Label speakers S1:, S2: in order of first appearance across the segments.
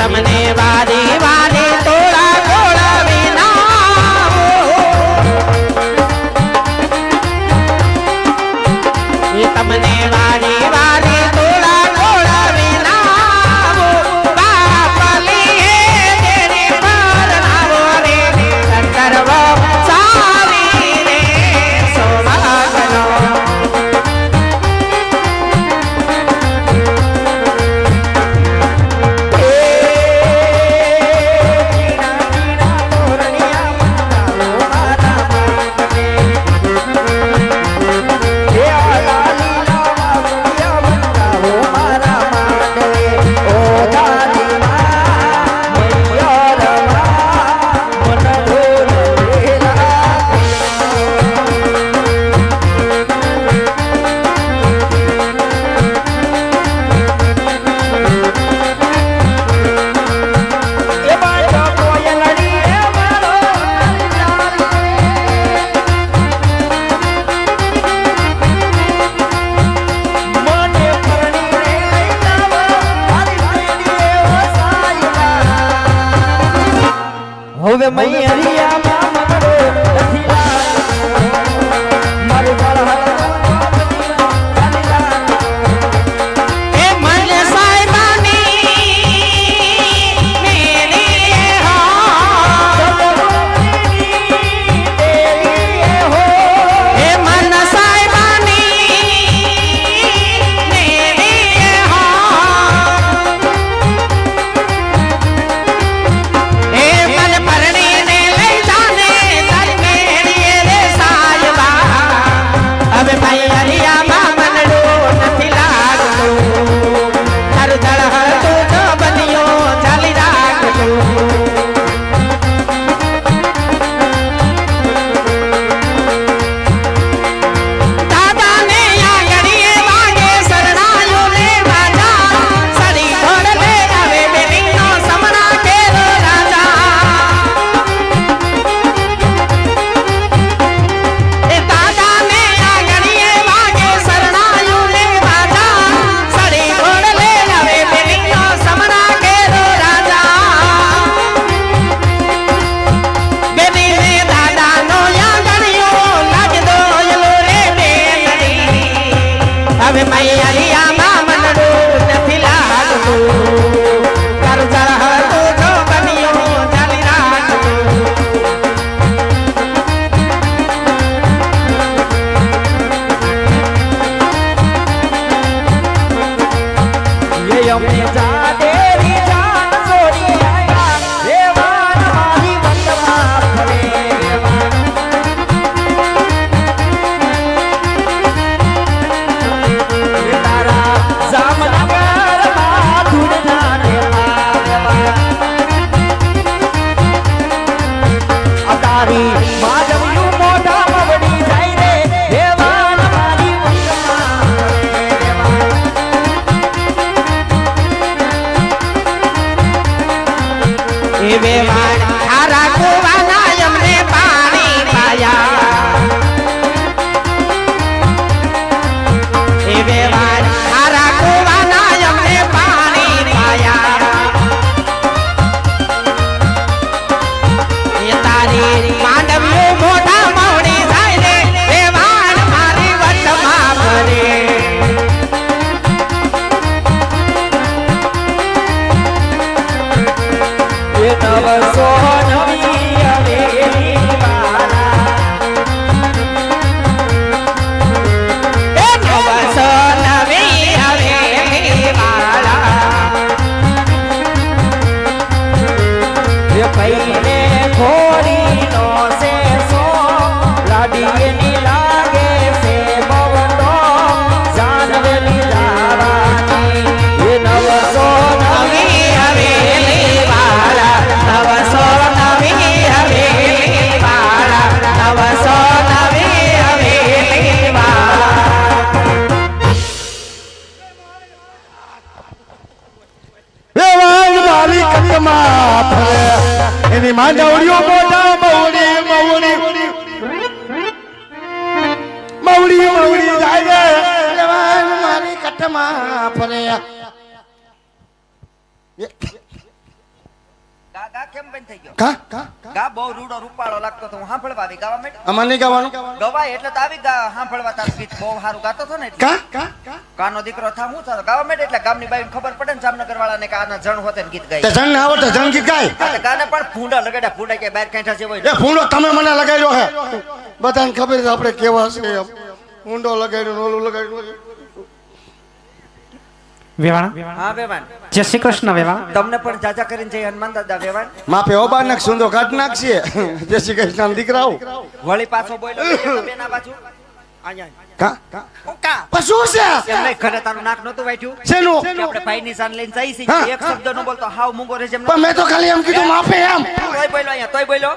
S1: तमने वारी वारी तोड़ा तोड़ा बिना ये तमने वारी वारी तोड़ा तोड़ा बिना बाप लिए तेरे पर नावो रे करवो सारी रे सोमागनो હવે મૈયા મામડો નથી મારું બાળ માંડવડીઓ મોટા મવડી મવડી મવડી મવડી જાય જવાન મારી કટમાં ફરે
S2: ગા ગા કેમ બંધ થઈ ગયો?
S3: કા કા
S2: ગા બહુ રૂડો રૂપાળો લાગતો તો હું સાંભળવા આવી ગાવા માંડી.
S3: આમાં નહીં ગાવાનું.
S2: ગવાય એટલે તો આવી ગા સાંભળવા તારું ગીત બહુ સારું ગાતો હતો ને એટલે.
S3: કા કા
S2: કાનો દીકરો થા હું થાતો ગાવા માંડી એટલે ગામની બાઈને ખબર પડે ને જામનગર વાળાને કે આના જણ હોતે ને ગીત ગાય.
S3: તે જણ ને આવડે જણ ગીત ગાય.
S2: ગાને પણ ફૂંડા લગાડ્યા ફૂંડા કે બહાર કાંઠા જેવો
S3: એ ફૂંડો તમે મને લગાડ્યો હે. બધાને ખબર છે આપણે કેવા છે એમ. ફૂંડો લગાડ્યો ઓલું લગાડ્યું.
S1: વેવાણ
S2: હા વેવાણ
S1: જય શ્રી કૃષ્ણ વેવાણ
S2: તમને પણ જાજા કરીને જય હનુમાન દાદા વેવાણ
S3: માપે ઓબા નાખ સુંદો કાઢ નાખશે. જય શ્રી કૃષ્ણ દીકરાઓ.
S2: વળી પાછો બોલ્યો બેના બાજુ અહીંયા
S3: કા કા
S2: કા
S3: પશુ છે
S2: એમ નહીં ઘરે તારું નાક નતું વાટ્યું
S3: શેનું?
S2: કે આપણે ભાઈ ની સાન લઈને જઈ છીએ
S3: હા.
S2: એક શબ્દ નો બોલતો હાવ મૂંગો રે જેમ
S3: પણ મેં તો ખાલી એમ કીધું માપે એમ.
S2: તોય બોલ્યો અહીંયા તોય બોલ્યો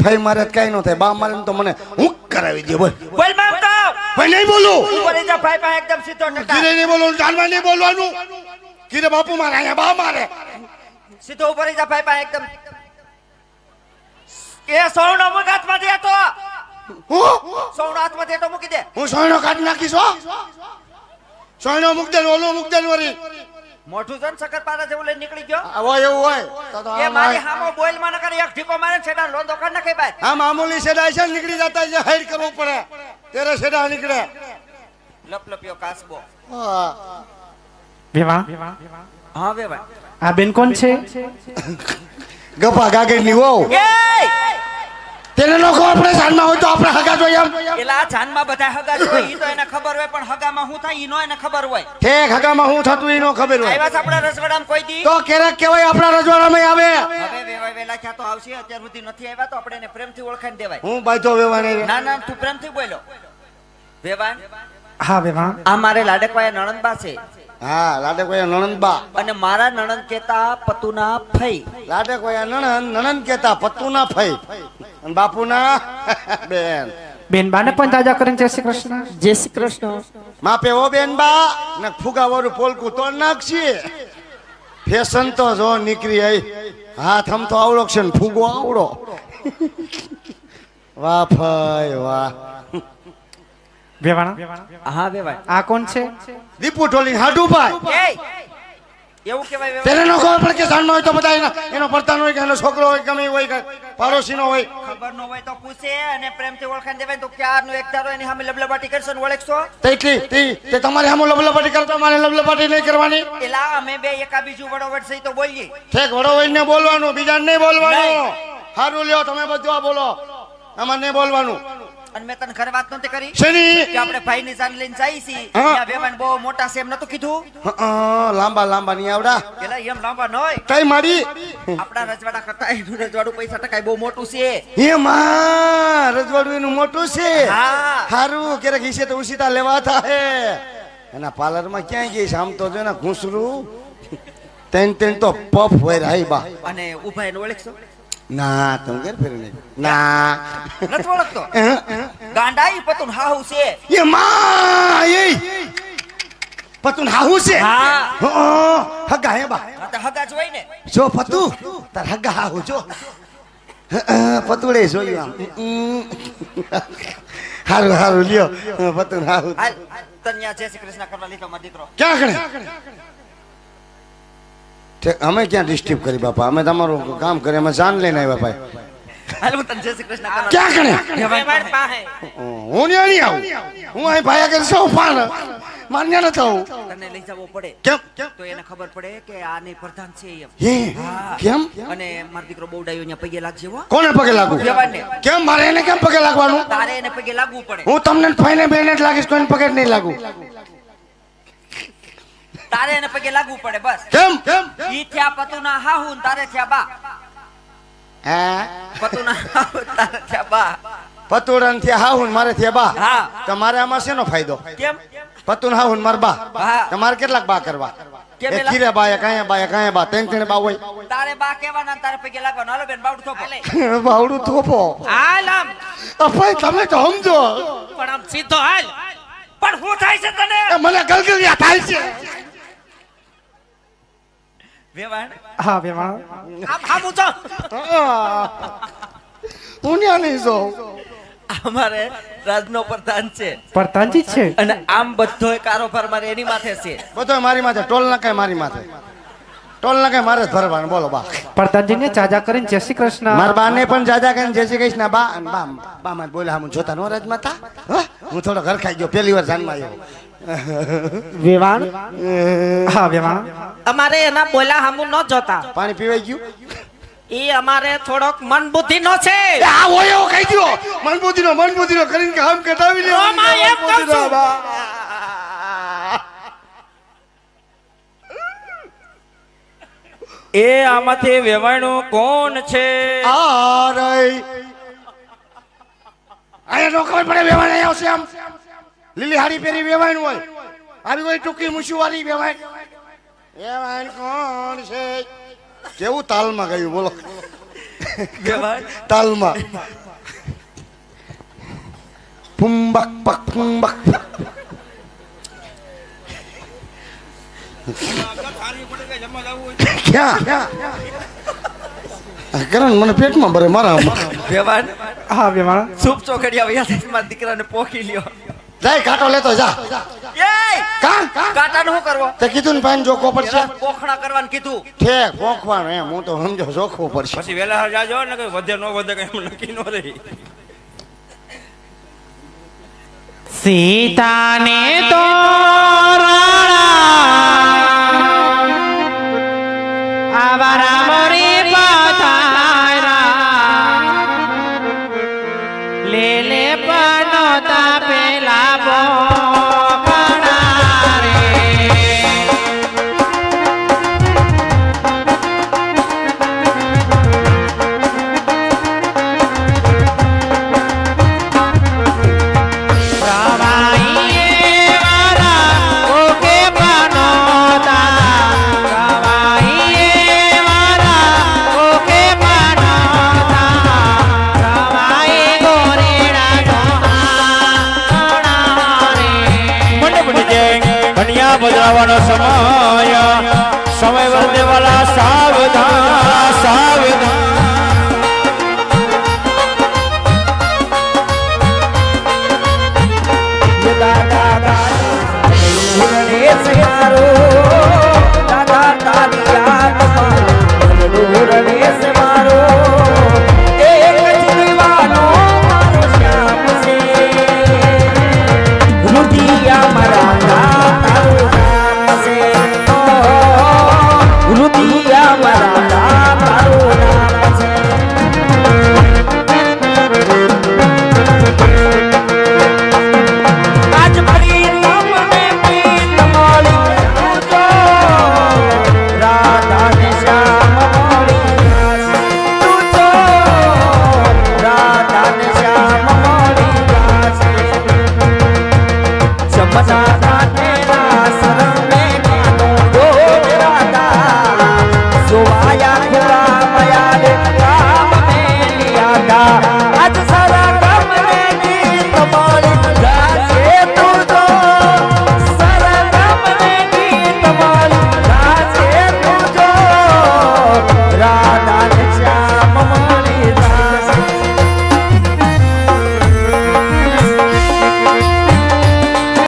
S3: ભાઈ મારે કઈ ન થાય. બા મારે તો મને હું કરાવી દે બોલ.
S2: બોલ મામ તો
S3: ભાઈ નહીં બોલું.
S2: ઉપર જા ભાઈ પાસે એકદમ સીધો ટકા
S3: કીરે નહીં બોલવાનું. જાનવા નહીં બોલવાનું. કીરે બાપુ મારે અહીંયા બા મારે.
S2: સીધો ઉપર જા ભાઈ પાસે એકદમ એ સોનો મુખ હાથમાં દે તો
S3: હું
S2: સોનો હાથમાં દે તો મૂકી દે
S3: હું સોયનો કાઢ નાખીશ હો. સોયનો મૂક દે ઓલો મૂક દે વરી.
S2: મોઢું જન શક્કરપારા જેવું લઈને નીકળી ગયો
S3: હોય એવું હોય તો
S2: એ મારી હામો બોલ માં ન કરે એક ઠીકો મારે ને છેડા લોંદો કાઢ નાખે બાય
S3: આ મામૂલી સેડા છે ને નીકળી જતા જે હાઈડ કરવું પડે તેરે સેડા નીકળે.
S2: લપલપ્યો કાસબો
S3: હા.
S1: વેવાણ
S2: હા વે ભાઈ
S1: આ બેન કોણ છે?
S3: ગપા ગાગર ની વહુ.
S2: એ
S3: તેને નો ખબર પડે જાનમાં હોય તો આપણે હગા જોઈએ એમ.
S2: એલા જાનમાં બધા હગા જોઈ ઈ તો એને ખબર હોય પણ હગામાં હું થાય ઈ નો એને ખબર હોય
S3: ઠેક હગામાં હું થતું ઈ નો ખબર હોય
S2: આવ્યા છે આપણા રસવાડામાં કોઈ દી
S3: તો ક્યારેક કેવાય આપણા રજવાડામાં આવે.
S2: હવે વેવાય વેલા ક્યાં તો આવશે અત્યાર સુધી નથી આવ્યા તો આપણે એને પ્રેમથી ઓળખાણ દેવાય
S3: હું બાજો વેવાને
S2: ના ના તું પ્રેમથી બોલ્યો વેવાન
S1: હા વેવાણ
S2: આ મારે લાડકવાયા નણંદબા છે
S3: હા લાડે કોઈ નણંદબા
S2: અને મારા નણંદ કેતા પતુના ફઈ
S3: લાડે કોઈ નણંદ કેતા પત્તુના ફઈ અને બાપુના બેન.
S1: બેન બાને પણ જાજા કરીને જય શ્રી કૃષ્ણ.
S2: જય શ્રી કૃષ્ણ
S3: માપે ઓ બેન બા ને ફુગાવાળું પોલકું તો નાખશી. ફેશન તો જો નીકળી આઈ. હાથ આમ તો આવડો છે ને ફુગો આવડો. વાહ ભાઈ વાહ.
S1: વેવાણ
S2: હા વેવાય
S1: આ કોણ છે?
S3: દીપુ ઢોલી હાડુ ભાઈ.
S2: એ એવું કહેવાય વેવાય
S3: તેને નો ખબર પડે કે જાણનો હોય તો બધા એનો પડતાનો હોય કે એનો છોકરો હોય ગમે હોય કે પાડોશીનો હોય.
S2: ખબર ન હોય તો પૂછે અને પ્રેમથી ઓળખાણ દેવાય તો ક્યારનો એક ધારો એની સામે લબલબાટી કરશો ને ઓળખશો
S3: તે તમારે આમ લબલબાટી કરતા મારે લબલબાટી નહીં કરવાની.
S2: એલા અમે બે એકા બીજું વડોવડ સહી તો બોલીએ
S3: ઠેક વડો વઈને બોલવાનું બીજાને નહીં બોલવાનું. સારું લ્યો તમે બધું આ બોલો આમાં નહીં બોલવાનું.
S2: અને મેં તને ઘરે વાત નહોતી કરી
S3: શેની?
S2: કે આપણે ભાઈ ની સાન લઈને જઈએ છીએ
S3: હા.
S2: ત્યાં વેવાણ બહુ મોટા છે એમ નતું કીધું
S3: લાંબા લાંબા નહીં આવડા.
S2: એલા એમ લાંબા ન હોય
S3: કઈ મારી
S2: આપણા રજવાડા કરતા એનું રજવાડું પૈસા ટકાય બહુ મોટું છે
S3: એ માં રજવાડું એનું મોટું છે.
S2: હા.
S3: હારું ક્યારેક હિસે તો ઉસીતા લેવા થાય. એના પાર્લરમાં ક્યાંય ગઈ આમ તો જો ને ઘૂસરું તેન તો પફ હોય રાઈ બા.
S2: અને ઉભા એને ઓળખશો
S3: ના તમે ઘેર ફેર નહીં ના
S2: નથી ઓળખતો ગાંડા ઈ પતુન હાહુ છે
S3: એ માં એ પતુન હાહુ છે.
S2: હા.
S3: હગા હે બા.
S2: આ તો હગા જ હોય ને
S3: જો પતુ તાર હગા હાહુ જો પતુડે જોયું આમ. હારું હારું લ્યો પતુન હાહુ.
S2: હાલ તન્યા જય શ્રી કૃષ્ણ કરવા લીધો મારો દીકરો
S3: ક્યાં કણે અમે ક્યાં ડિસ્ટર્બ કરી બાપા. અમે તમારું કામ કરી અમે જાન લઈને આવ્યા ભાઈ.
S2: હાલ હું તને જય શ્રી કૃષ્ણ કરવા
S3: ક્યાં કણે
S2: વેવાણ પાસે
S3: હું નહીં આવું. હું અહીં ભાઈ આગળ સૌ પાન માન્ય ન થવું.
S2: તને લઈ જવો પડે
S3: કેમ
S2: તો એને ખબર પડે કે આને પ્રધાન છે એમ
S3: હે કેમ
S2: અને મારો દીકરો બહુ ડાયો અહીંયા પગે લાગજે હો
S3: કોને પગે લાગુ?
S2: વેવાણને.
S3: કેમ મારે એને કેમ પગે લાગવાનું?
S2: તારે એને પગે લાગવું પડે
S3: હું તમને ફાઈને બેને જ લાગીશ કોઈને પગે જ નહીં લાગુ.
S2: તારે એને પગે લાગવું પડે બસ
S3: કેમ કેમ
S2: ઈ થયા પતુના હાહુ ને તારે થયા બા
S3: હા
S2: પતુના હાહુ તારે થયા બા
S3: પતુડન થી હાહુ ને મારે થી બા.
S2: હા.
S3: તમારે આમાં શેનો ફાયદો?
S2: કેમ
S3: પતુન હાહુ ને માર બા.
S2: હા.
S3: તમારે કેટલાક બા કરવા?
S2: કેમ
S3: એક
S2: એલા?
S3: ખીરે બા કાંયા બા ત્રણ બા હોય.
S2: તારે બા કહેવાના ને તારે પગે લાગવાનું હાલો બેન બાવડું થોપો
S3: બાવડું થોપો.
S1: હાલ આમ
S3: ભાઈ તમે તો સમજો.
S1: પણ આમ સીધો હાલ.
S2: પણ શું થાય છે તને
S3: એ મને ગલગલિયા થાય છે.
S2: વેવાણ
S1: હા વેવાણ
S2: આમ હામું જો
S3: હું ત્યાં નહીં જોઉં.
S2: અમારે રાજનો પ્રધાન છે
S1: પ્રધાનજી છે.
S2: અને આમ બધોય કારોબાર મારે એની માથે છે
S3: બધો મારી માથે ટોલ ના કઈ મારી માથે. ટોલ ના કઈ મારે જ ભરવાનું બોલો બા
S1: પ્રધાનજીને ચાજા કરીને જય શ્રી કૃષ્ણ.
S3: મારા બાને પણ જાજા કરીને જય શ્રી કૃષ્ણ બા અને બા બા માં બોલે હું જોતા નો રાજ માતા હું થોડો ઘર ખાઈ ગયો પહેલી વાર જાનમાં આવ્યો
S1: વેવાણ હા વેવાણ
S4: અમારે એના બોલા હામું ન જોતા
S3: પાણી પીવાઈ ગયું
S4: ઈ અમારે થોડોક મન બુદ્ધિ નો છે
S3: આ ઓયો કહી દ્યો મનબુદ્ધિનો કરીને કામ કટાવી લે
S4: રોમા એમ કહું છું.
S5: એ આમાંથી વેવાણું કોણ છે?
S3: આ રહી આયા નો ખબર પડે વેવાણ આયો છે આમ લીલી હાડી પહેરી વેવાણ હોય આવી કોઈ ટૂંકી મૂછું વાળી વેવાણ કોણ છે કેવું તાલમાં ગયું બોલો
S5: વેવાણ
S3: તાલમાં પુંબક પક પુંબક ક્યાં કરણ મને પેટમાં ભરે મારા
S5: વેવાણ
S1: હા વેવાણ
S5: સૂપ ચોકડિયા વયા મારા દીકરાને પોખી લ્યો.
S3: જાય કાંટો લેતો જા
S5: એય
S3: કાં
S5: કાટાનું શું કરવો?
S3: તે કીધું ને પાન જોખવો પડશે
S5: પોખણા કરવાનું કીધું.
S3: ઠેક પોખવાનું એમ હું તો સમજો જોખવું પડશે
S5: પછી વેલા જાજો ને કઈ વધે ન વધે કઈ એમ નક્કી ન રહી.
S1: સીતાને તો આવા રામરી પધારા લે લે પનોતા પેલા બોકણા રે રવાઈએ વારા ઓકે પનોતા રવાઈએ વારા ઓકે પનોતા રવાઈ ગોરેડા જોહાણા રે
S5: મંડપની જેમ કન્યા બદલાવાનો સમય વર્દેવાલા સાવધાન સાવધાન.
S4: દાદા દાદા